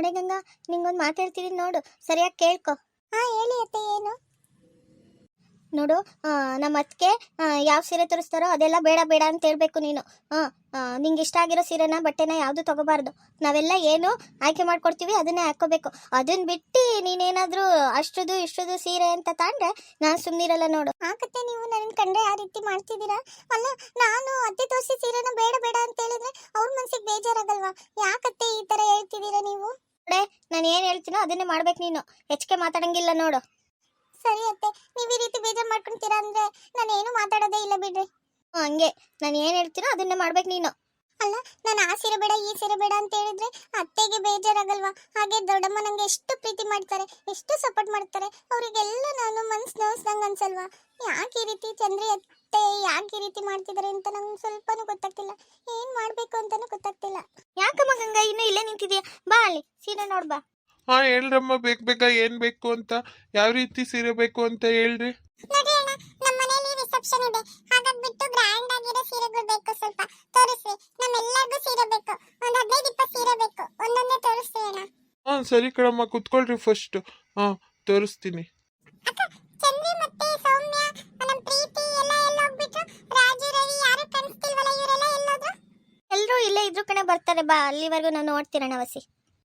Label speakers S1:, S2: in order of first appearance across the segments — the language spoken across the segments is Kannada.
S1: ಹೊಣೆ ಗಂಗಾ, ನಿಂಗೊಂದು ಮಾತಾಡ್ತಿದ್ದೀನಿ ನೋಡು, ಸರಿಯಾಗಿ ಕೇಳ್ಕೊ.
S2: ಹಾ ಹೇಳಿ ಅತ್ತೆ, ಏನು?
S1: ನೋಡು, ನಮ್ಮ ಅತ್ತಿಗೆ ಯಾವ ಸೀರೆ ತೋರಿಸ್ತಾರೋ ಅದೆಲ್ಲ ಬೇಡ ಬೇಡ ಅಂತ ಹೇಳ್ಬೇಕು ನೀನು. ನಿಂಗೆ ಇಷ್ಟ ಆಗಿರೋ ಸೀರೆನ ಬಟ್ಟೆನ ಯಾವುದು ತಗೋಬಾರ್ದು. ನಾವೆಲ್ಲ ಏನು ಆಯ್ಕೆ ಮಾಡ್ಕೊಡ್ತೀವಿ ಅದನ್ನೇ ಹಾಕೋಬೇಕು. ಅದನ್ನ ಬಿಟ್ಟು ನೀನೇನಾದರೂ ಅಷ್ಟುದು ಇಷ್ಟುದು ಸೀರೆ ಅಂತ ತಾಂಡ್ರೆ ನಾನು ಸುಮ್ಮನಿರಲ್ಲ ನೋಡು.
S2: ಹಾಕತ್ತೆ, ನೀವು ನನ್ನ ಕಂಡ್ರೆ ಆ ರೀತಿ ಮಾಡ್ತಿದ್ದೀರಾ? ಅಲ್ಲ, ನಾನು ಅತ್ತೆ ತೋರಿಸಿ ಸೀರೆನ ಬೇಡ ಬೇಡ ಅಂತ ಹೇಳಿದ್ರೆ ಅವ್ರ ಮನ್ಸಿಗೆ ಬೇಜಾರಾಗಲ್ವಾ? ಯಾಕತ್ತೆ ಈ ಥರ ಹೇಳ್ತಿದ್ದೀರಾ ನೀವು?
S1: ನಾನು ಏನು ಹೇಳ್ತೀನೋ ಅದನ್ನೇ ಮಾಡ್ಬೇಕು ನೀನು. ಹೆಚ್ಚಿಗೆ ಮಾತಾಡಂಗಿಲ್ಲ ನೋಡು.
S2: ಸರಿ ಅತ್ತೆ, ನೀವು ಈ ರೀತಿ ಬೇಜಾರು ಮಾಡ್ಕೊಂತೀರಾ ಅಂದ್ರೆ ನಾನು ಏನು ಮಾತಾಡೋದೇ ಇಲ್ಲ ಬಿಡ್ರಿ.
S1: ಹಂಗೆ ನಾನು ಏನು ಹೇಳ್ತೀನೋ ಅದನ್ನೇ ಮಾಡ್ಬೇಕು ನೀನು.
S2: ಅಲ್ಲ, ನಾನು ಆ ಸೀರೆ ಬೇಡ ಈ ಸೀರೆ ಬೇಡ ಅಂತ ಹೇಳಿದ್ರೆ ಅತ್ತೆಗೆ ಬೇಜಾರಾಗಲ್ವಾ? ಹಾಗೆ ದೊಡ್ಡಮ್ಮ ನಂಗೆ ಎಷ್ಟು ಪ್ರೀತಿ ಮಾಡ್ತಾರೆ, ಎಷ್ಟು ಸಪೋರ್ಟ್ ಮಾಡ್ತಾರೆ, ಅವರಿಗೆಲ್ಲ ನಾನು ಮನ್ಸು ನೋಯಿಸ್ದಂಗೆ ಅನ್ಸಲ್ವಾ? ಯಾಕೆ ಈ ರೀತಿ ಚಂದ್ರಿ ಅತ್ತೆ ಯಾಕೆ ಈ ರೀತಿ ಮಾಡ್ತಿದ್ದಾರೆ ಅಂತ ನಂಗೆ ಸ್ವಲ್ಪನೂ ಗೊತ್ತಾಗ್ತಿಲ್ಲ. ಏನು ಮಾಡಬೇಕು ಅಂತಾನೂ ಗೊತ್ತಾಗ್ತಿಲ್ಲ.
S1: ಯಾಕಮ್ಮ ಗಂಗಾ ಇನ್ನೂ ಇಲ್ಲೇ ನಿಂತಿದ್ಯಾ? ಬಾ ಅಲ್ಲಿ ಸೀರೆ ನೋಡ್ಬಾ.
S3: ಹಾ ಹೇಳ್ರಮ್ಮ, ಬೇಗ ಏನ್ ಬೇಕು ಅಂತ, ಯಾವ ರೀತಿ ಸೀರೆ ಬೇಕು ಅಂತ ಹೇಳ್ರಿ.
S2: ನೋಡಿ ಅಣ್ಣ, ನಮ್ಮ ಮನೆಯಲ್ಲಿ ರಿಸೆಪ್ಷನ್ ಇದೆ, ಹಾಗಾಗ್ಬಿಟ್ಟು ಗ್ರ್ಯಾಂಡ್ ಆಗಿರೋ ಸೀರೆಗಳು ಬೇಕು, ಸ್ವಲ್ಪ ತೋರಿಸ್ರಿ. ನಮ್ಮೆಲ್ಲರಿಗೂ ಸೀರೆ ಬೇಕು, ಒಂದು 15-20 ಸೀರೆ ಬೇಕು, ಒಂದೊಂದೇ ತೋರಿಸ್ರಿ ಅಣ್ಣ.
S3: ಹಾ ಸರಿ ಕಣಮ್ಮ, ಕುತ್ಕೊಳ್ರಿ ಫಸ್ಟ್. ಹಾ ತೋರಿಸ್ತೀನಿ.
S2: ಅಕ್ಕ, ಚಂದ್ರಿ ಮತ್ತೆ ಸೌಮ್ಯ, ನಮ್ಮ ಪ್ರೀತಿ ಎಲ್ಲ ಹೋಗ್ಬಿಟ್ರು? ರಾಜು, ರವಿ ಯಾರು ಕಾಣಿಸ್ತಿಲ್ವಲ್ಲ, ಇವರೆಲ್ಲ ಎಲ್ಲೋದ್ರು?
S1: ಎಲ್ಲರೂ ಇಲ್ಲೇ ಇದ್ರು ಕಣೆ, ಬರ್ತಾರೆ ಬಾ. ಅಲ್ಲಿವರೆಗೂ ನಾನು ನೋಡ್ತೀರಣ್ಣ ವಸಿ.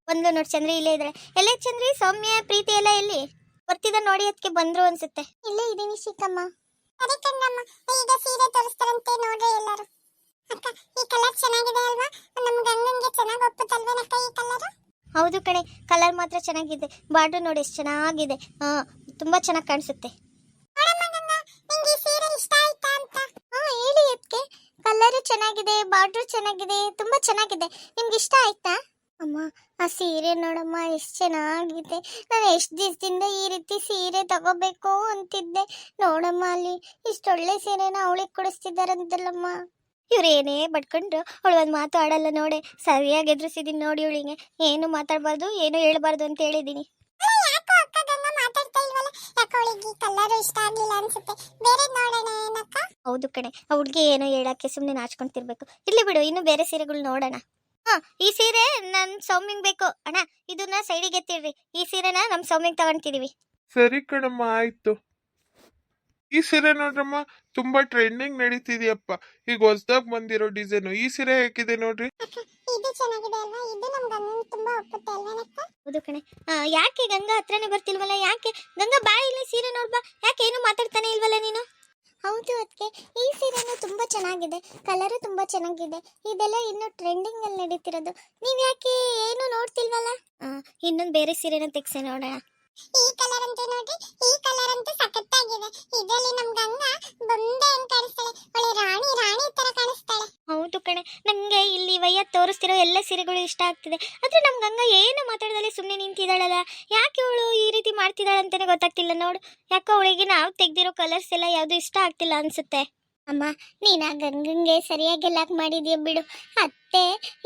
S1: ಬಂದ್ಲು ನೋಡಿ, ಚಂದ್ರಿ ಇಲ್ಲೇ ಇದ್ರೆ. ಎಲ್ಲೇ ಚಂದ್ರಿ, ಸೌಮ್ಯ, ಪ್ರೀತಿ ಎಲ್ಲ ಎಲ್ಲಿ? ಬರ್ತಿದ್ದ ನೋಡಿ, ಅದಕ್ಕೆ ಬಂದ್ರು ಅನ್ಸುತ್ತೆ.
S2: ಇಲ್ಲೇ ಇದೀನಿ ಚಿಕ್ಕಮ್ಮ. ಸರಿ ಕಣ್ಣಮ್ಮ, ಈಗ ಸೀರೆ ತೋರಿಸ್ತಾರಂತೆ, ನೋಡ್ರಿ ಎಲ್ಲರೂ. ಅಕ್ಕ, ಈ ಕಲರ್ ಚೆನ್ನಾಗಿದೆ ಅಲ್ವಾ? ನಮ್ಮ ಗಂಗಂಗೆ ಚೆನ್ನಾಗಿ ಒಪ್ಪುತ್ತಲ್ವೇನಕ್ಕ ಈ ಕಲರ್?
S1: ಹೌದು ಕಣೆ, ಕಲರ್ ಮಾತ್ರ ಚೆನ್ನಾಗಿದೆ. ಬಾರ್ಡರ್ ನೋಡಿ ಎಷ್ಟು ಚೆನ್ನಾಗಿದೆ. ತುಂಬಾ ಚೆನ್ನಾಗಿ ಕಾಣಿಸುತ್ತೆ.
S2: ನಿಂಗೆ ಈ ಸೀರೆ ಇಷ್ಟ ಆಯ್ತಾ ಅಂತ?
S1: ಹೇಳಿ ಅದಕ್ಕೆ. ಕಲರ್ ಚೆನ್ನಾಗಿದೆ, ಬಾರ್ಡರ್ ಚೆನ್ನಾಗಿದೆ, ತುಂಬಾ ಚೆನ್ನಾಗಿದೆ. ನಿಮ್ಗೆ ಇಷ್ಟ ಆಯ್ತಾ? ಅಮ್ಮ, ಆ ಸೀರೆ ನೋಡಮ್ಮ ಎಷ್ಟು ಚೆನ್ನಾಗಿದೆ. ನಾನು ಎಷ್ಟು ದಿವಸದಿಂದ ಈ ರೀತಿ ಸೀರೆ ತಗೋಬೇಕು ಅಂತಿದ್ದೆ. ನೋಡಮ್ಮ, ಅಲ್ಲಿ ಇಷ್ಟೊಳ್ಳೆ ಸೀರೆನ ಅವಳಿಗೆ ಕೊಡಿಸ್ತಿದ್ದಾರಂತಲ್ಲಮ್ಮ. ಇವ್ರೇನೇ ಬಡ್ಕೊಂಡ್ರು ಅವಳು ಒಂದು ಮಾತು ಆಡಲ್ಲ ನೋಡೆ. ಸರಿಯಾಗಿ ಎದುರಿಸಿದೀನಿ ನೋಡಿ ಇವಳಿಗೆ. ಏನು ಮಾತಾಡಬಾರ್ದು, ಏನು ಹೇಳ್ಬಾರ್ದು ಅಂತ ಹೇಳಿದ್ದೀನಿ.
S2: ಯಾಕೋ ಅಕ್ಕ ಗಂಗ ಮಾತಾಡ್ತಾ ಇಲ್ವಲ್ಲ? ಯಾಕೋ ಅವಳಿಗೆ ಕಲರ್ ಇಷ್ಟ ಆಗ್ಲಿಲ್ಲ ಅನ್ಸುತ್ತೆ. ಬೇರೆ ನೋಡೋಣ ಏನಕ್ಕ?
S1: ಹೌದು ಕಣೆ, ಆ ಹುಡುಗಿ ಏನೋ ಹೇಳಕ್ಕೆ ಸುಮ್ಮನೆ ನಾಚ್ಕೊಂತಿರ್ಬೇಕು. ಇಲ್ಲಿ ಬಿಡು, ಇನ್ನು ಬೇರೆ ಸೀರೆಗಳು ನೋಡೋಣ. ಈ ಸೀರೆ ನಮ್ ಸೌಮ್ಯಂಗ್ ಬೇಕು ಅಣ್ಣ. ಇದನ್ನ ಸೈಡಿಗೆ ಎತ್ತಿಡ್ರಿ. ಈ ಸೀರೆನ ನಮ್ ಸೌಮ್ಯಂಗ್ ತಗೊಂತೀವಿ.
S3: ಸರಿ ಕಣಮ್ಮ, ಆಯ್ತು. ಈ ಸೀರೆ ನೋಡ್ರಮ್ಮ, ತುಂಬಾ ಟ್ರೆಂಡಿಂಗ್ ನಡೀತಿದ್ಯಪ್ಪ. ಈಗ ಹೊಸದಾಗ್ ಬಂದಿರೋ ಡಿಸೈನು. ಈ ಸೀರೆ ಹೇಗಿದೆ ನೋಡ್ರಿ.
S2: ಇದು ಚೆನ್ನಾಗಿದೆ ಅಲ್ವಾ? ಇದು ನಮ್ ಗಂಗನ್ ತುಂಬಾ ಒಪ್ಪುತ್ತೆ ಅಲ್ವೇನಕ್ಕ?
S1: ಹೌದು ಕಣೆ. ಯಾಕೆ ಗಂಗಾ ಹತ್ರನೇ ಬರ್ತಿಲ್ವಲ್ಲ? ಯಾಕೆ ಗಂಗಾ, ಬಾ ಇಲ್ಲಿ ಸೀರೆ ನೋಡ್ಬಾ. ಯಾಕೆ ಏನು ಮಾತಾಡ್ತಾನೆ ಇಲ್ವಲ್ಲ ನೀನು?
S2: ಹೌದು ಅದಕ್ಕೆ, ಈ ಸೀರೆನೂ ತುಂಬಾ ಚೆನ್ನಾಗಿದೆ, ಕಲರು ತುಂಬಾ ಚೆನ್ನಾಗಿದೆ. ಇದೆಲ್ಲ ಇನ್ನು ಟ್ರೆಂಡಿಂಗ್ ಅಲ್ಲಿ ನಡೀತಿರೋದು. ನೀವ್ ಯಾಕೆ ಏನು ನೋಡ್ತಿಲ್ವಲ್ಲ?
S1: ಇನ್ನೊಂದು ಬೇರೆ ಸೀರೆನ ತೆಗ್ಸಿ ನೋಡೋಣ.
S2: ಈ ಕಲರ್ ಅಂತೂ ನೋಡಿ, ಈ ಕಲರ್ ಅಂತೂ ಸಖತ್ತಾಗಿದೆ. ಇದರಲ್ಲಿ ನಮ್ ಗಂಗಾ ಬೊಂಬೆ ಅಂತ ಕಾಣಿಸ್ತಾಳೆ, ಒಳ್ಳೆ ರಾಣಿ ರಾಣಿ ತರ ಕಾಣಿಸ್ತಾಳೆ.
S1: ಹೌದು ಕಣೆ, ನಂಗೆ ಇಲ್ಲಿ ವಯ್ಯ ತೋರಿಸ್ತಿರೋ ಎಲ್ಲ ಸೀರೆಗಳು ಇಷ್ಟ ಆಗ್ತಿದೆ. ಆದ್ರೆ ನಮ್ ಗಂಗಾ ಏನು ಮಾತಾಡದಲ್ಲಿ ಸುಮ್ಮನೆ ನಿಂತಿದ್ದಾಳಲ್ಲ. ಯಾಕೆ ಅವಳು ಈ ರೀತಿ ಮಾಡ್ತಿದ್ದಾಳೆ ಅಂತಾನೆ ಗೊತ್ತಾಗ್ತಿಲ್ಲ ನೋಡು. ಯಾಕೋ ಅವಳಿಗೆ ನಾವು ತೆಗ್ದಿರೋ ಕಲರ್ಸ್ ಎಲ್ಲ ಯಾವುದು ಇಷ್ಟ ಆಗ್ತಿಲ್ಲ ಅನ್ಸುತ್ತೆ.
S2: ಅಮ್ಮ, ನೀನ್ ಆ ಗಂಗಂಗೆ ಸರಿಯಾಗಿ ಲಾಕ್ ಮಾಡಿದ್ಯಾ ಬಿಡು. ಅತ್ತೆ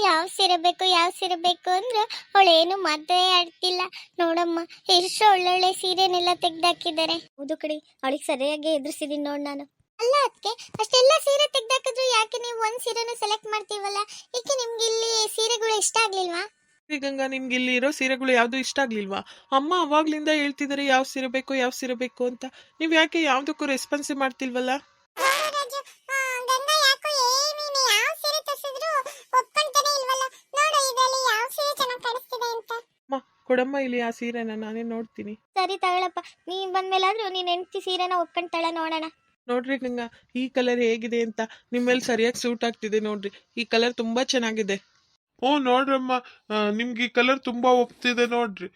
S2: ಯಾವ ಸೀರೆ ಬೇಕು ಯಾವ ಸೀರೆ ಬೇಕು ಅಂದ್ರೆ ಅವಳೇನು ಮಾತೇ ಆಡ್ತಿಲ್ಲ. ನೋಡಮ್ಮ, ಎಷ್ಟು ಒಳ್ಳೊಳ್ಳೆ ಸೀರೆನೆಲ್ಲ ತೆಗ್ದಾಕಿದ್ದಾರೆ.
S1: ಹೌದು ಕಣೆ, ಅವಳಿಗೆ ಸರಿಯಾಗಿ ಎದುರಿಸಿದೀನಿ ನೋಡು ನಾನು.
S2: ಅಲ್ಲ ಅದಕ್ಕೆ, ಅಷ್ಟೆಲ್ಲ ಸೀರೆ ತೆಗ್ದಾಕಿದ್ರು ಯಾಕೆ ನೀವು ಒಂದ್ ಸೀರೆನೂ ಸೆಲೆಕ್ಟ್ ಮಾಡ್ತೀವಲ್ಲ? ಏಕೆ ನಿಮ್ಗೆ ಇಲ್ಲಿ ಸೀರೆಗಳು ಇಷ್ಟ ಆಗ್ಲಿಲ್ವಾ?
S3: ಗಂಗಾ, ನಿಮ್ಗೆ ಇಲ್ಲಿ ಇರೋ ಸೀರೆಗಳು ಯಾವ್ದು ಇಷ್ಟ ಆಗ್ಲಿಲ್ವಾ? ಅಮ್ಮ ಅವಾಗ್ಲಿಂದ ಹೇಳ್ತಿದಾರೆ ಯಾವ ಸೀರೆ ಬೇಕು ಯಾವ ಸೀರೆ ಬೇಕು ಅಂತ. ನೀವ್ ಯಾಕೆ ಯಾವ್ದಕ್ಕೂ ರೆಸ್ಪಾನ್ಸ್ ಮಾಡ್ತಿಲ್ವಲ್ಲ?
S2: ಗಂಗಾ, ಯಾಕೋ ಏನೇನು ಯಾವ ಸೀರೆ ತರಿಸಿದ್ರು ಒಪ್ಕೊಂತಾನೆ ಇಲ್ವಲ್ಲ? ನೋಡು ಇದರಲ್ಲಿ ಯಾವ ಸೀರೆ ಚೆನ್ನಾಗಿ ಕಾಣಿಸ್ತಿದೆ ಅಂತ.
S3: ಅಮ್ಮ ಕೊಡಮ್ಮ ಇಲ್ಲಿ ಆ ಸೀರೆನ, ನಾನೇ ನೋಡ್ತೀನಿ.
S1: ಸರಿ ತಗೊಳಪ್ಪ, ನೀನ್ ಬಂದ್ಮೇಲಾದ್ರೂ ನೀನ್ ಹೆಂಡತಿ ಸೀರೆನ ಒಪ್ಕೊಂತಾಳ ನೋಡೋಣ.
S3: ನೋಡ್ರಿ ಗಂಗಾ, ಈ ಕಲರ್ ಹೇಗಿದೆ ಅಂತ ನಿಮ್ಮೇಲೆ ಸರಿಯಾಗಿ ಸೂಟ್ ಆಗ್ತಿದೆ ನೋಡ್ರಿ. ಈ ಕಲರ್ ತುಂಬಾ ಚೆನ್ನಾಗಿದೆ. ಓ ನೋಡ್ರಮ್ಮ, ನಿಮ್ಗೆ ಈ ಕಲರ್ ತುಂಬಾ ಒಪ್ತಿದೆ ನೋಡ್ರಿ.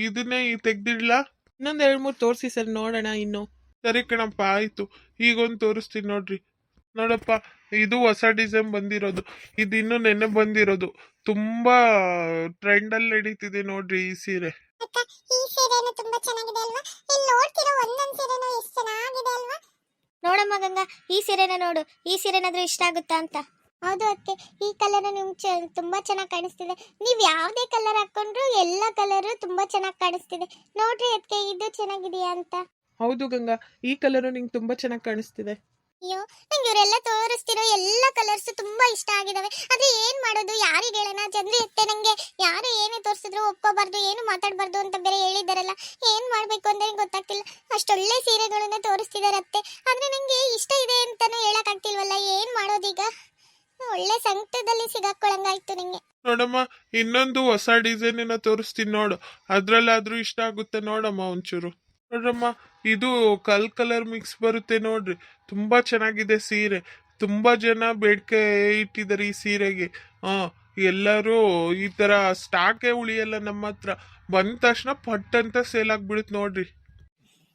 S3: ಇದನ್ನೇ ತೆಗ್ದಿಡ್ಲಾ? ಇನ್ನೊಂದ್ 2-3 ತೋರಿಸಿ ಸರ್, ನೋಡೋಣ ಇನ್ನು. ಸರಿ ಕಣಪ್ಪ, ಆಯ್ತು. ಈಗೊಂದು ತೋರಿಸ್ತೀನಿ ನೋಡ್ರಿ. ನೋಡಪ್ಪ, ಇದು ಹೊಸ ಡಿಸೈನ್ ಬಂದಿರೋದು. ಇದು ಇನ್ನು ನೆನ್ನೆ ಬಂದಿರೋದು. ತುಂಬಾ ಟ್ರೆಂಡ್ ಅಲ್ಲಿ ನಡೀತಿದೆ ನೋಡ್ರಿ ಈ ಸೀರೆ.
S2: ಅಕ್ಕ, ಈ ಸೀರೆನೂ ತುಂಬಾ ಚೆನ್ನಾಗಿದೆ ಅಲ್ವಾ? ಇಲ್ಲಿ ನೋಡ್ತಿರೋ ಒಂದೊಂದು ಸೀರೆನೂ ಎಷ್ಟು ಚೆನ್ನಾಗಿದೆ ಅಲ್ವಾ?
S1: ನೋಡಮ್ಮ ಗಂಗಾ, ಈ ಸೀರೆನ ನೋಡು. ಈ ಸೀರೆನಾದ್ರೂ ಇಷ್ಟ ಆಗುತ್ತಾ ಅಂತ.
S2: ಹೌದು ಅತ್ತೆ, ಈ ಕಲರ್ ನಿಮ್ಗೆ ತುಂಬಾ ಚೆನ್ನಾಗಿ ಕಾಣಿಸ್ತಿದೆ. ನೀವ್ ಯಾವ್ದೇ ಕಲರ್ ಹಾಕೊಂಡ್ರು ಎಲ್ಲ ಕಲರ್ ತುಂಬಾ ಚೆನ್ನಾಗಿ ಕಾಣಿಸ್ತಿದೆ. ನೋಡ್ರಿ ಅದಕ್ಕೆ ಇದು ಚೆನ್ನಾಗಿದೆಯಾ ಅಂತ.
S3: ಹೌದು ಗಂಗಾ, ಈ ಕಲರು ನಿಂಗೆ ತುಂಬಾ ಚೆನ್ನಾಗಿ ಕಾಣಿಸ್ತಿದೆ.
S1: ಅಯ್ಯೋ ನಂಗೆ ಇವರೆಲ್ಲ ತೋರಿಸ್ತಿರೋ ಎಲ್ಲ ಕಲರ್ಸ್ ತುಂಬಾ ಇಷ್ಟ ಆಗಿದಾವೆ. ಆದ್ರೆ ಏನ್ ಮಾಡೋದು, ಯಾರಿಗೆ ಹೇಳೋಣ? ಜನರು ಎತ್ತೆ ನಂಗೆ ಯಾರು ಏನೇ ತೋರಿಸಿದ್ರು ಒಪ್ಪಬಾರ್ದು, ಏನು ಮಾತಾಡಬಾರ್ದು ಅಂತ ಬೇರೆ ಹೇಳಿದಾರಲ್ಲ. ಏನ್ ಮಾಡ್ಬೇಕು ಅಂತ ಗೊತ್ತಾಗ್ತಿಲ್ಲ. ಅಷ್ಟೊಳ್ಳೆ ಸೀರೆಗಳನ್ನ ತೋರಿಸ್ತಿದಾರೆ ಅತ್ತೆ, ಆದ್ರೆ ನಂಗೆ ಇಷ್ಟ ಇದೆ ಅಂತಾನು ಹೇಳಕ್ ಆಗ್ತಿಲ್ವಲ್ಲ. ಏನ್ ಮಾಡೋದೀಗ? ಒಳ್ಳೆ ಸಂಕಟದಲ್ಲಿ ಸಿಗಾಕೊಳ್ಳಂಗಾಯ್ತು ನಂಗೆ.
S3: ನೋಡಮ್ಮ, ಇನ್ನೊಂದು ಹೊಸ ಡಿಸೈನ್ ತೋರಿಸ್ತೀನಿ ನೋಡು, ಅದ್ರಲ್ಲಾದ್ರೂ ಇಷ್ಟ ಆಗುತ್ತೆ ನೋಡಮ್ಮ ಒಂಚೂರು. ನೋಡ್ರಮ್ಮ, ಇದು ಕಲರ್ ಮಿಕ್ಸ್ ಬರುತ್ತೆ ನೋಡ್ರಿ, ತುಂಬಾ ಚೆನ್ನಾಗಿದೆ ಸೀರೆ. ತುಂಬಾ ಜನ ಬೇಡಿಕೆ ಇಟ್ಟಿದ್ದಾರೆ ಈ ಸೀರೆಗೆ. ಎಲ್ಲರೂ ಈ ತರ ಸ್ಟಾಕೇ ಉಳಿಯಲ್ಲ ನಮ್ಮ ಹತ್ರ, ಬಂದ ತಕ್ಷಣ ಪಟ್ ಅಂತ ಸೇಲ್ ಆಗ್ಬಿಡುತ್ತೆ ನೋಡ್ರಿ.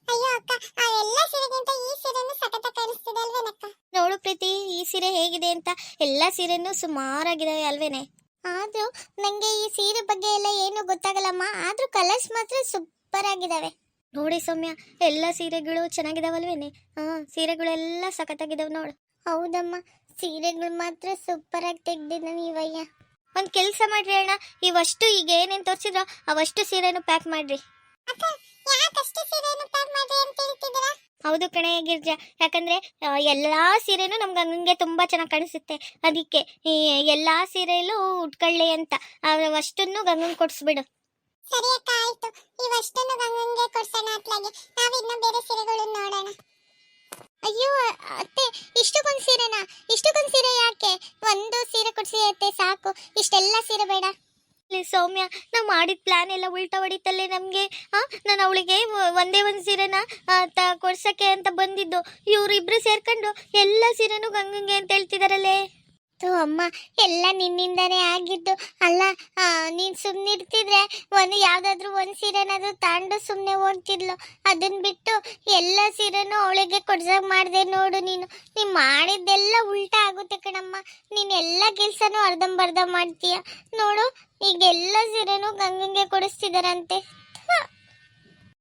S2: ಅಯ್ಯೋ ಅಕ್ಕ, ಆ ಎಲ್ಲ ಸೀರೆಗಿಂತ ಈ ಸೀರೆನು ಸಖತ್ತಾಗಿ ಕಾಣಿಸ್ತಿದೆ ಅಲ್ವೇನಕ್ಕ?
S1: ನೋಡು ಪ್ರೀತಿ, ಈ ಸೀರೆ ಹೇಗಿದೆ ಅಂತ. ಎಲ್ಲಾ ಸೀರೆನೂ ಸುಮಾರಾಗಿದಾವೆ ಅಲ್ವೇನೆ? ಆದ್ರೂ ನಂಗೆ ಈ ಸೀರೆ ಬಗ್ಗೆ ಎಲ್ಲ ಏನು ಗೊತ್ತಾಗಲ್ಲಮ್ಮ. ಆದ್ರೂ ಕಲರ್ಸ್ ಮಾತ್ರ ಸೂಪರ್ ಆಗಿದಾವೆ. ನೋಡಿ ಸೌಮ್ಯ, ಎಲ್ಲ ಸೀರೆಗಳು ಚೆನ್ನಾಗಿದಾವಲ್ವೇನೆ? ಸೀರೆಗಳೆಲ್ಲ ಸಖತ್ತಾಗಿದಾವೆ ನೋಡು. ಹೌದಮ್ಮ, ಸೀರೆಗಳು ಮಾತ್ರ ಸೂಪರ್ ಆಗಿ ತೆಗ್ದಿದ್ದ ನೀವಯ್ಯ. ಒಂದ್ ಕೆಲ್ಸ ಮಾಡ್ರಿ ಅಣ್ಣ, ಇವಷ್ಟು ಈಗ ಏನೇನ್ ತೋರಿಸಿದ್ರೋ ಅವಷ್ಟು ಸೀರೆನು ಪ್ಯಾಕ್ ಮಾಡ್ರಿ.
S2: ಅಕ್ಕ, ಯಾಕಷ್ಟು ಸೀರೆಯನ್ನು ಪ್ಯಾಕ್ ಮಾಡ್ರಿ ಅಂತ ಹೇಳ್ತಿದ್ದೀರಾ?
S1: ಹೌದು ಕಣೆ ಗಿರ್ಜಾ, ಯಾಕಂದ್ರೆ ಎಲ್ಲಾ ಸೀರೆನೂ ನಮ್ಗೆ ಹಂಗೆ ತುಂಬಾ ಚೆನ್ನಾಗಿ ಕಾಣಿಸುತ್ತೆ. ಅದಕ್ಕೆ ಈ ಎಲ್ಲಾ ಸೀರೆಯಲ್ಲೂ ಉಟ್ಕೊಳ್ಳಿ ಅಂತ ಅವಷ್ಟನ್ನು ಗಂಗಂಗ್ ಕೊಡ್ಸ್ಬಿಡು.
S2: ಸರಿ ಅಕ್ಕ, ಆಯ್ತು. ಇವಷ್ಟನ್ನು ಗಂಗಂಗೆ ಕೊಡ್ಸೋಣ ಅತ್ಲಾಗೆ. ನಾವಿನ್ನ ಬೇರೆ ಸೀರೆಗಳನ್ನು ನೋಡೋಣ.
S1: ಅಯ್ಯೋ ಅತ್ತೆ, ಇಷ್ಟಕ್ಕೊಂದು ಸೀರೆನಾ? ಇಷ್ಟಕ್ಕೊಂದು ಸೀರೆ ಯಾಕೆ? ಒಂದು ಸೀರೆ ಕೊಡ್ಸಿ ಅತ್ತೆ ಸಾಕು, ಇಷ್ಟೆಲ್ಲ ಸೀರೆ ಬೇಡ. ಸೌಮ್ಯ, ನಾವು ಮಾಡಿದ ಪ್ಲಾನ್ ಎಲ್ಲ ಉಲ್ಟಾ ಹೊಡಿತಲ್ಲೇ ನಮ್ಗೆ. ನಾನು ಅವಳಿಗೆ ಒಂದೇ ಒಂದು ಸೀರೆನ ಕೊಡ್ಸಕ್ಕೆ ಅಂತ ಬಂದಿದ್ದು, ಇವರಿಬ್ರು ಸೇರ್ಕೊಂಡು ಎಲ್ಲ ಸೀರೆನೂ ಗಂಗಂಗೆ ಅಂತ ಹೇಳ್ತಿದಾರಲ್ಲೇ. ಅಮ್ಮ, ಎಲ್ಲ ನಿನ್ನಿಂದಾನೇ ಆಗಿದ್ದು. ಅಲ್ಲ, ನೀನ್ ಸುಮ್ನಿರ್ತಿದ್ರೆ ಯಾವ್ದಾದ್ರು ಒಂದ್ ಸೀರೆನಾದ್ರು ತಾಂಡು ಸುಮ್ನೆ ಓಡ್ತಿದ್ಲು. ಅದನ್ ಬಿಟ್ಟು ಎಲ್ಲ ಸೀರೆನೂ ಅವಳಿಗೆ ಕೊಡ್ಸಕ್ ಮಾಡ್ದೆ ನೋಡು. ನೀನು ಮಾಡಿದ್ದೆಲ್ಲ ಉಲ್ಟಾ ಆಗುತ್ತೆ ಕಣಮ್ಮ. ನೀನ್ ಎಲ್ಲ ಕೆಲ್ಸನೂ ಅರ್ಧಂಬರ್ಧ ಮಾಡ್ತೀಯ ನೋಡು. ಈಗ ಎಲ್ಲ ಸೀರೆನೂ ಗಂಗಂಗೆ ಕೊಡಿಸ್ತಿದಾರಂತೆ.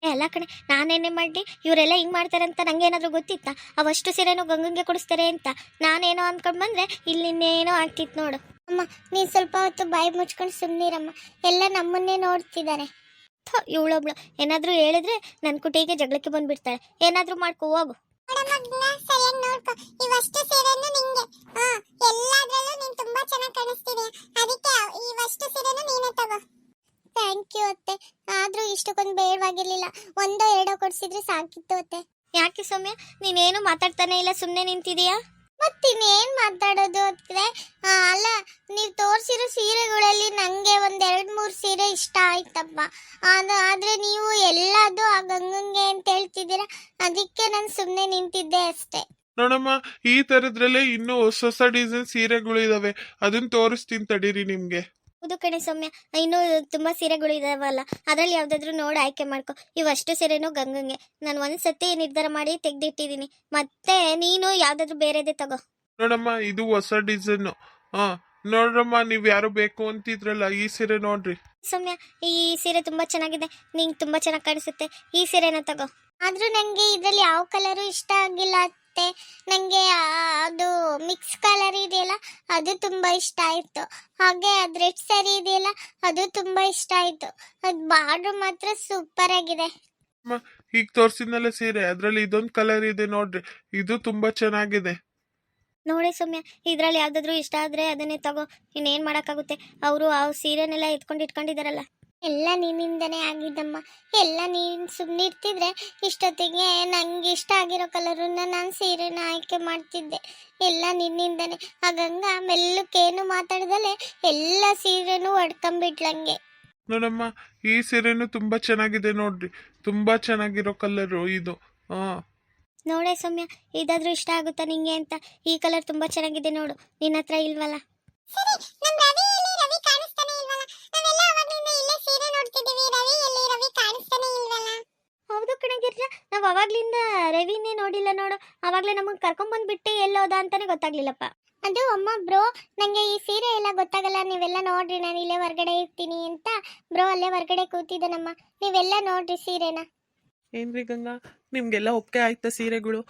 S1: ಅಲ್ಲ ಕಣೆ, ನಾನೇನೇ ಮಾಡಿ ಇವರೆಲ್ಲ ಹಿಂಗ್ ಮಾಡ್ತಾರಂತ ನಂಗೇನಾದ್ರೂ ಗೊತ್ತಿತ್ತಾ? ಅವಷ್ಟು ಸೀರೆನೂ ಗಂಗಂಗೆ ಕೊಡಿಸ್ತಾರೆ ಅಂತ ನಾನೇನೋ ಅನ್ಕೊಂಡ್ ಬಂದ್ರೆ ಇಲ್ಲಿನ್ನೇನೋ ಆಗ್ತಿತ್ತು ನೋಡು. ಅಮ್ಮ, ನೀನ್ ಸ್ವಲ್ಪ ಹೊತ್ತು ಬಾಯಿ ಮುಚ್ಕೊಂಡು ಸುಮ್ನಿರಮ್ಮ, ಎಲ್ಲ ನಮ್ಮನ್ನೇ ನೋಡ್ತಿದ್ದಾರೆ. ಇವಳೊಬ್ಳು ಏನಾದ್ರೂ ಹೇಳಿದ್ರೆ ನನ್ ಕುಟಿಗೆ ಜಗಳಕ್ಕೆ ಬಂದ್ಬಿಡ್ತಾಳೆ. ಏನಾದ್ರೂ ಮಾಡ್ಕೋ ಹೋಗು.
S2: ಸರಿಯಾಗಿ ನೋಡ್ಕೊ, ಇವಷ್ಟು ಸೀರೆನು ನಿಂಗೆ. ಎಲ್ಲಾದ್ರಲ್ಲೂ ನೀನ್ ತುಂಬಾ ಚೆನ್ನಾಗಿ ಕಾಣಿಸ್ತೀರಿ, ಅದಕ್ಕೆ ಇವಷ್ಟು ಸೀರೆನು ನೀನೇ ತಗೋ.
S1: ಥ್ಯಾಂಕ್ ಯು ಅತ್ತೆ, ಆದ್ರೂ ಇಷ್ಟಕ್ಕೊಂದು ಬೇಡವಾಗಿರ್ಲಿಲ್ಲ. ಒಂದೋ ಎರಡೋ ಕೊಡ್ಸಿದ್ರೆ ಸಾಕಿತ್ತು ಅತ್ತೆ. ಯಾಕೆ ಸೌಮ್ಯ, ನೀನೇನು ಮಾತಾಡ್ತಾನೆ ಇಲ್ಲ, ಸುಮ್ಮನೆ ನಿಂತಿದೀಯಾ? ಮತ್ತಿನ್ನೇನ್ ಮಾತಾಡೋದು ಅತ್ತೆ? ಅಲ್ಲ, ನೀವು ತೋರಿಸಿರೋ ಸೀರೆಗಳಲ್ಲಿ ನಂಗೆ ಒಂದೆರಡು ಮೂರು ಸೀರೆ ಇಷ್ಟ ಆಯ್ತಪ್ಪ. ಆದ್ರೆ ನೀವು ಎಲ್ಲದು ಆ ಗಂಗಂಗೆ ಅಂತ ಹೇಳ್ತಿದ್ದೀರಾ, ಅದಕ್ಕೆ ನಾನು ಸುಮ್ಮನೆ ನಿಂತಿದ್ದೆ ಅಷ್ಟೇ.
S3: ನೋಡಮ್ಮ, ಈ ತರದ್ರಲ್ಲೇ ಇನ್ನೂ ಹೊಸ ಹೊಸ ಡಿಸೈನ್ ಸೀರೆಗಳು ಇದಾವೆ, ಅದನ್ನ ತೋರಿಸ್ತೀನಿ ತಡೀರಿ ನಿಮ್ಗೆ.
S1: ಹೌದು ಕಣೆ ಸೌಮ್ಯ, ಇನ್ನೂ ತುಂಬಾ ಸೀರೆಗಳು ಇದಾವಲ್ಲ, ಅದ್ರಲ್ಲಿ ಯಾವ್ದಾದ್ರು ನೋಡಿ ಆಯ್ಕೆ ಮಾಡ್ಕೊ. ಇವಷ್ಟು ಸೀರೆನೂ ಗಂಗಂಗೆ ನಾನು ಒಂದ್ಸತಿ ನಿರ್ಧಾರ ಮಾಡಿ ತೆಗ್ದಿಟ್ಟಿದೀನಿ. ಮತ್ತೆ ನೀನು ಯಾವ್ದಾದ್ರು ಬೇರೆದೇ ತಗೋ.
S3: ನೋಡಮ್ಮ, ಇದು ಹೊಸ ಡಿಸೈನ್. ನೋಡ್ರಮ್ಮ, ನೀವ್ ಯಾರು ಬೇಕು ಅಂತಿದ್ರಲ್ಲ, ಈ ಸೀರೆ ನೋಡ್ರಿ.
S1: ಸೌಮ್ಯ, ಈ ಸೀರೆ ತುಂಬಾ ಚೆನ್ನಾಗಿದೆ, ನಿಂಗೆ ತುಂಬಾ ಚೆನ್ನಾಗಿ ಕಾಣಿಸುತ್ತೆ. ಈ ಸೀರೆನ ತಗೋ. ಆದ್ರೂ ನಂಗೆ ಇದ್ರಲ್ಲಿ ಯಾವ ಕಲರು ಇಷ್ಟ ಆಗಿಲ್ಲ ಅತ್ತೆ. ನಂಗೆ ಅದು ಮಿಕ್ಸ್ ಕಲರ್ ಇದೆಯಲ್ಲ ಅದು ತುಂಬಾ ಇಷ್ಟ ಆಯ್ತು. ಹಾಗೆ ಅದ್ ರೆಡ್ ಸ್ಯಾರಿ ಇದೆಯಲ್ಲ ಅದು ತುಂಬಾ ಇಷ್ಟ ಆಯ್ತು. ಅದ್ ಬಾರ್ಡರ್ ಮಾತ್ರ ಸೂಪರ್ ಆಗಿದೆ.
S3: ಈಗ ತೋರ್ಸಿದ್ನಲ್ಲ ಸೀರೆ, ಅದ್ರಲ್ಲಿ ಇದೊಂದು ಕಲರ್ ಇದೆ ನೋಡ್ರಿ, ಇದು ತುಂಬಾ ಚೆನ್ನಾಗಿದೆ.
S1: ನೋಡಿ ಸೌಮ್ಯ, ಇದ್ರಲ್ಲಿ ಯಾವ್ದಾದ್ರು ಇಷ್ಟ ಆದ್ರೆ ಅದನ್ನೇ ತಗೋ. ಇನ್ನೇನ್ ಮಾಡಕ್ಕಾಗುತ್ತೆ, ಅವರು ಆ ಸೀರೆನೆಲ್ಲ ಇಟ್ಕೊಂಡಿದಾರಲ್ಲ. ಎಲ್ಲ ನಿನ್ನಿಂದನೇ ಆಗಿದ್ದಮ್ಮ. ಎಲ್ಲ ನೀನ್ ಸುಮ್ಮನಿರ್ತಿದ್ರೆ ಇಷ್ಟೊತ್ತಿಗೆ ನಂಗೆ ಇಷ್ಟ ಆಗಿರೋ ಕಲರನ್ನ ನಾನು ಸೀರೆನ ಆಯ್ಕೆ ಮಾಡ್ತಿದ್ದೆ. ಎಲ್ಲ ನಿನ್ನಿಂದನೇ. ಆ ಗಂಗಾ ಮೆಲ್ಲಕ್ಕೇನು ಮಾತಾಡ್ದಲೆ ಎಲ್ಲ ಸೀರೆನೂ ಹೊಡ್ಕೊಂಬಿಟ್ಲಂಗೆ.
S3: ನೋಡಮ್ಮ, ಈ ಸೀರೆನು ತುಂಬಾ ಚೆನ್ನಾಗಿದೆ ನೋಡ್ರಿ, ತುಂಬಾ ಚೆನ್ನಾಗಿರೋ ಕಲರು ಇದು.
S1: ನೋಡೆ ಸೌಮ್ಯ, ಇದಾದ್ರೂ ಇಷ್ಟ ಆಗುತ್ತಾ ನಿಂಗೆ ಅಂತ? ಈ ಕಲರ್ ತುಂಬಾ ಚೆನ್ನಾಗಿದೆ ನೋಡು, ನಿನ್ನ ಹತ್ರ ಇಲ್ವಲ್ಲ?
S2: ಸರಿ, ನಮ್ ರವಿ ಎಲ್ಲಿ? ರವಿ ಕಾಣಿಸ್ತಾನೆ ಇಲ್ವಲ್ಲ? ನಾವೆಲ್ಲ ಅವಾಗ್ಲಿಂದ ಇಲ್ಲೇ ಸೀರೆ ನೋಡ್ತಿದೀವಿ, ರವಿ ಎಲ್ಲಿ? ರವಿ ಕಾಣಿಸ್ತಾನೆ ಇಲ್ವಲ್ಲ?
S1: ಹೌದು ಕಣಗಿರ್ಜ, ನಾವ್ ಅವಾಗ್ಲಿಂದ ರವಿನೇ ನೋಡಿಲ್ಲ ನೋಡು. ಅವಾಗ್ಲೇ ನಮಗ್ ಕರ್ಕೊಂಡ್ಬಂದ್ಬಿಟ್ಟು ಎಲ್ಲೋದ ಅಂತಾನೆ ಗೊತ್ತಾಗ್ಲಿಲ್ಲಪ್ಪ. ಅದು ಅಮ್ಮ ಬ್ರೋ, ನಂಗೆ ಈ ಸೀರೆ ಎಲ್ಲ ಗೊತ್ತಾಗಲ್ಲ, ನೀವೆಲ್ಲ ನೋಡ್ರಿ, ನಾನು ಇಲ್ಲೇ ಹೊರಗಡೆ ಇರ್ತೀನಿ ಅಂತ ಬ್ರೋ ಅಲ್ಲೇ ಹೊರಗಡೆ ಕೂತಿದ್ದಾನಮ್ಮ. ನೀವೆಲ್ಲ ನೋಡ್ರಿ ಸೀರೆನ.
S3: ಏನ್ರಿ ಗಂಗಾ, ನಿಮ್ಗೆಲ್ಲ ಒಪ್ಪಿಗೆ ಆಯ್ತಾ ಸೀರೆಗಳು?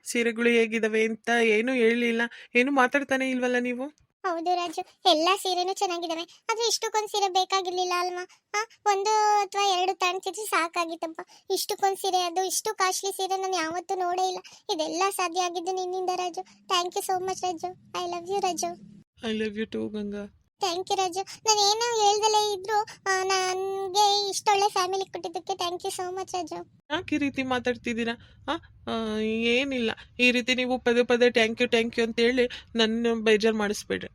S3: ಸೀರೆಗಳು ಹೇಗಿದಾವೆ ಅಂತ ಏನು ಹೇಳಿಲ್ಲ, ಏನು ಮಾತಾಡ್ತಾನೆ ಇಲ್ವಲ್ಲ ನೀವು?
S1: ಹೌದು ರಾಜು, ಎಲ್ಲಾ ಸೀರೆನೂ ಚೆನ್ನಾಗಿದಾವೆ. ಆದ್ರೆ ಇಷ್ಟಕ್ಕೊಂದ್ ಸೀರೆ ಬೇಕಾಗಿರ್ಲಿಲ್ಲ ಅಲ್ವಾ? ಒಂದು ಅಥವಾ ಎರಡು ತಾಣ್ತಿದ್ರೆ ಸಾಕಾಗಿತ್ತಪ್ಪ. ಇಷ್ಟಕ್ಕೊಂದ್ ಸೀರೆ, ಅದು ಇಷ್ಟು ಕಾಸ್ಟ್ಲಿ ಸೀರೆ ನಾನು ಯಾವತ್ತೂ ನೋಡೇ ಇಲ್ಲ. ಇದೆಲ್ಲ ಸಾಧ್ಯ ಆಗಿದ್ದು ನಿನ್ನಿಂದ Raju. Thank you so much Raju. I love you Raju.
S3: I love you too Ganga.
S1: Thank you Raju. ನಾನು ಏನೋ ಹೇಳ್ದಲೇ ಇದ್ರು ನನಗೆ ಇಷ್ಟೊಳ್ಳೆ ಫ್ಯಾಮಿಲಿ ಕೊಟ್ಟಿದ್ದಕ್ಕೆ thank you so much Raju.
S3: ಯಾಕೆ ಈ ರೀತಿ ಮಾತಾಡ್ತಿದ್ದೀರಾ? ಏನಿಲ್ಲ, ಈ ರೀತಿ ನೀವು ಪದೇ ಪದೇ ಥ್ಯಾಂಕ್ ಯು ಅಂತ ಹೇಳಿ ನನ್ನ ಬೇಜಾರು ಮಾಡಿಸ್ಬೇಡ್ರಿ.